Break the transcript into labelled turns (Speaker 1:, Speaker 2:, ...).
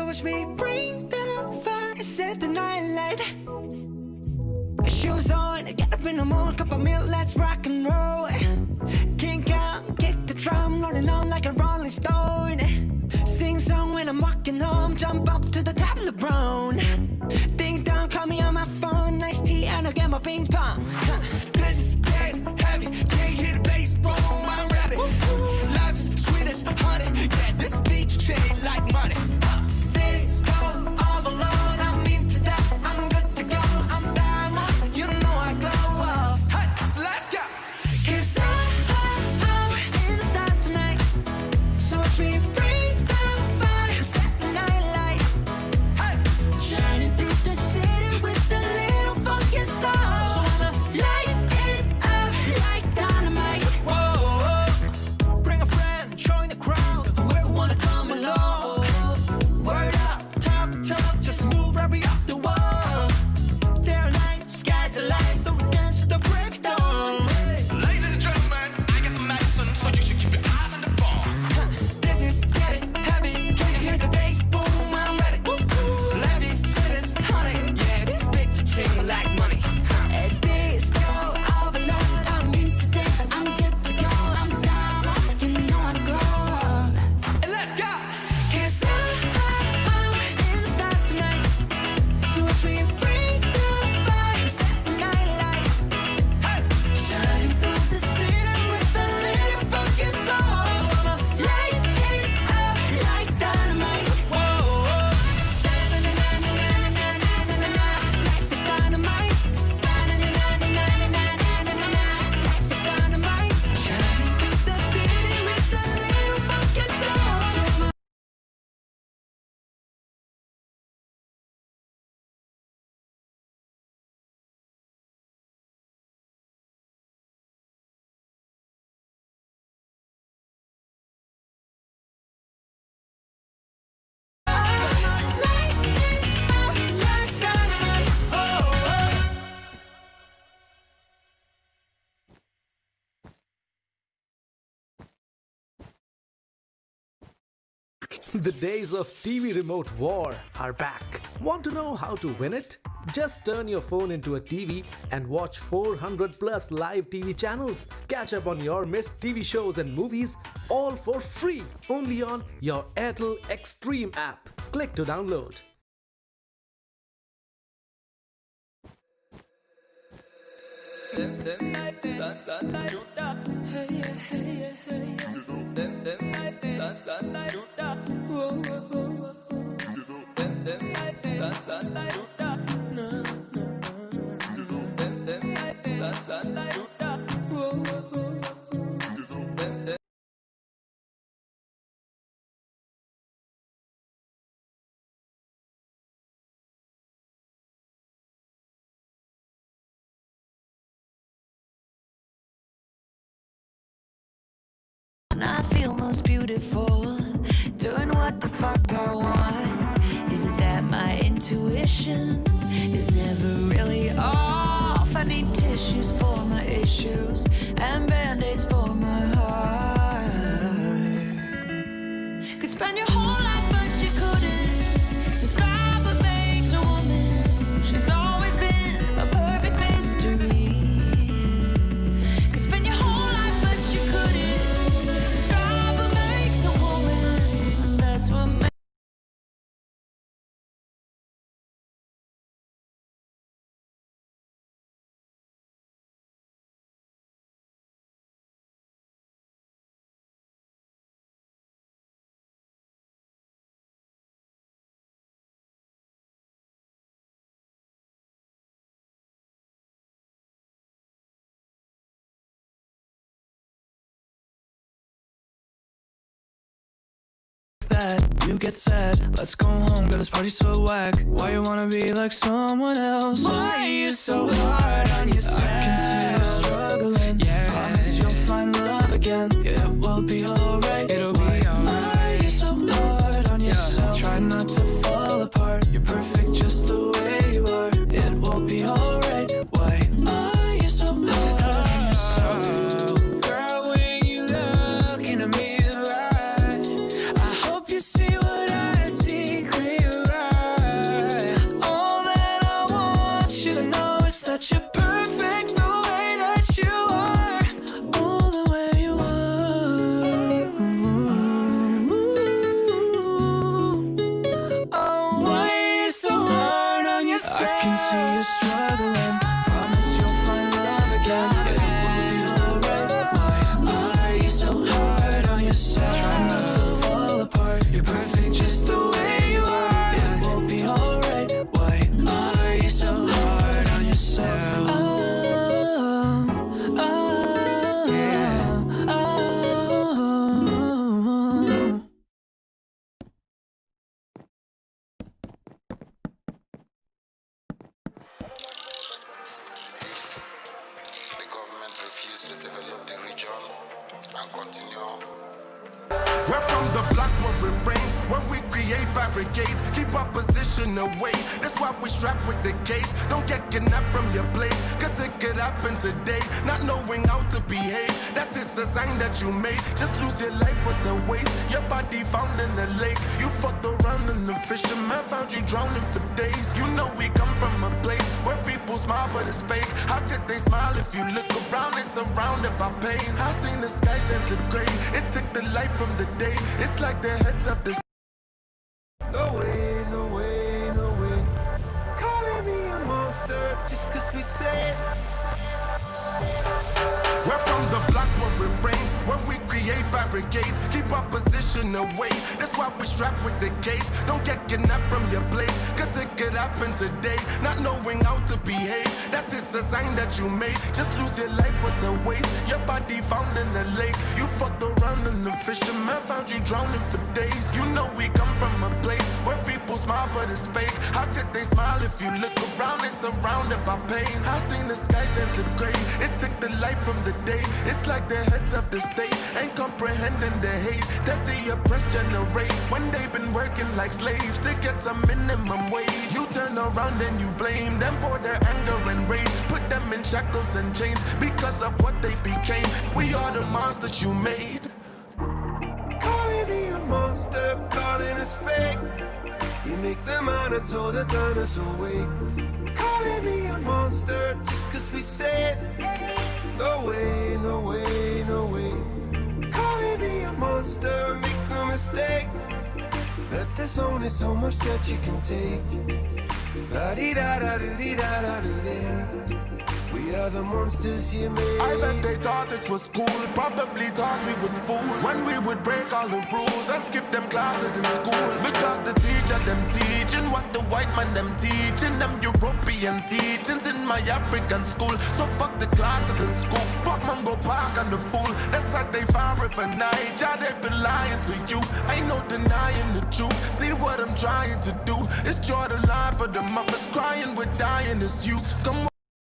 Speaker 1: watch me bring the fire, set the night light. Shoes on, get up in the morning, cup of milk, let's rock and roll. Kink out, kick the drum, rolling on like a rolling stone. Sing song when I'm walking home, jump up to the top of the brown. Ding dong, call me on my phone, nice tea and I'll get my ping pong. This is dead heavy, can't hear the bass, boom, I'm ready. Life is sweet as honey, yeah, this beach chain like money. This go all alone, I'm into that, I'm good to go, I'm diamond, you know I glow. Hey, so let's go. 'Cause I'm in the stars tonight, so watch me bring the fire, set the night light. Hey, shining through the city with a little funky soul. So I'ma light it up like dynamite. Whoa, bring a friend, join the crowd, whoever wanna come along. Word up, talk, just move right off the wall. Day or night, sky's the light, so we dance to the breakdown.
Speaker 2: Ladies and gentlemen, I got the medicine, so you should keep your eyes on the ball.
Speaker 1: This is getting heavy, can you hear the bass? Boom, I'm ready. Life is sweet as honey, yeah, this bitch chain like money. At this go overload, I'm into that, I'm good to go, I'm down, you know I glow. And let's go. 'Cause I'm in the stars tonight, so watch me bring the fire, set the night light. Hey, shining through the city with a little funky soul. So I'ma light it up like dynamite. Whoa, life is dynamite. Life is dynamite. Shining through the city with a little funky soul. So I'ma
Speaker 3: The days of TV remote war are back. Want to know how to win it? Just turn your phone into a TV and watch 400 plus live TV channels. Catch up on your missed TV shows and movies all for free only on your Airtel Xtreme app. Click to download.
Speaker 1: And I feel most beautiful, doing what the fuck I want. Is it that my intuition is never really off? I need tissues for my issues and band-aids for my heart. Could spend your whole life but you couldn't describe what makes a woman. She's always been a perfect mystery. Could spend your whole life but you couldn't describe what makes a woman. That's what makes
Speaker 4: that you get sad. Let's go home, girl, this party's so whack. Why you wanna be like someone else? Why are you so hard on yourself? I can see you struggling. Yeah, promise you'll find love again. Yeah, it will be alright. It'll be alright. Why are you so hard on yourself? Try not to fall apart. You're perfect just the way you are. It will be alright. Why are you so hard on yourself?
Speaker 5: Girl, when you look in the mirror, I hope you see what I see clearly.
Speaker 4: you're struggling. Promise you'll find love again. Yeah, it will be alright. Why are you so hard on yourself? Try not to fall apart. You're perfect just the way you are. Yeah, it will be alright. Why are you so hard on yourself?
Speaker 5: The government refused to develop the region and continue.
Speaker 2: We're from the block where it rains, where we create barricades, keep our position away. That's why we strap with the case. Don't get kidnapped from your place, cause it could happen today. Not knowing how to behave, that is a sign that you made. Just lose your life with the waste, your body found in the lake. You fucked around and the fisherman found you drowning for days. You know we come from a place where people smile but it's fake. How could they smile if you look around and surrounded by pain? I seen the sky turn to gray, it took the light from the day. It's like the heads of the
Speaker 6: no way, no way, no way. Calling me a monster just cause we said.
Speaker 2: We're from the block where it rains, where we create barricades, keep our position away. That's why we strap with the case. Don't get kidnapped from your place, cause it could happen today. Not knowing how to behave, that is a sign that you made. Just lose your life with the waste, your body found in the lake. You fucked around and the fisherman found you drowning for days. You know we come from a place where people smile but it's fake. How could they smile if you look around and surrounded by pain? I seen the sky turn to gray, it took the light from the day. It's like the heads of the state ain't comprehending the hate that the oppressed generate when they've been working like slaves to get some minimum wage. You turn around and you blame them for their anger and rage, put them in shackles and chains because of what they became. We are the monsters you made.
Speaker 6: Calling me a monster, calling us fake. You make them told the turn us awake. Calling me a monster just cause we said. No way, no way, no way. Calling me a monster, make no mistake. But there's only so much that you can take. La-dee-da-da-doo-dee-da-da-doo-dee. We are the monsters you made.
Speaker 2: I bet they thought it was cool, probably thought we was fools when we would break all the rules and skip them classes in school. Because the teacher them teaching what the white man them teaching, them European teachings in my African school. So fuck the classes in school, fuck Mungo Park and the fool. That's how they found River Niger, they been lying to you. Ain't no denying the truth, see what I'm trying to do is draw the line for the mothers crying with dying is youth. Come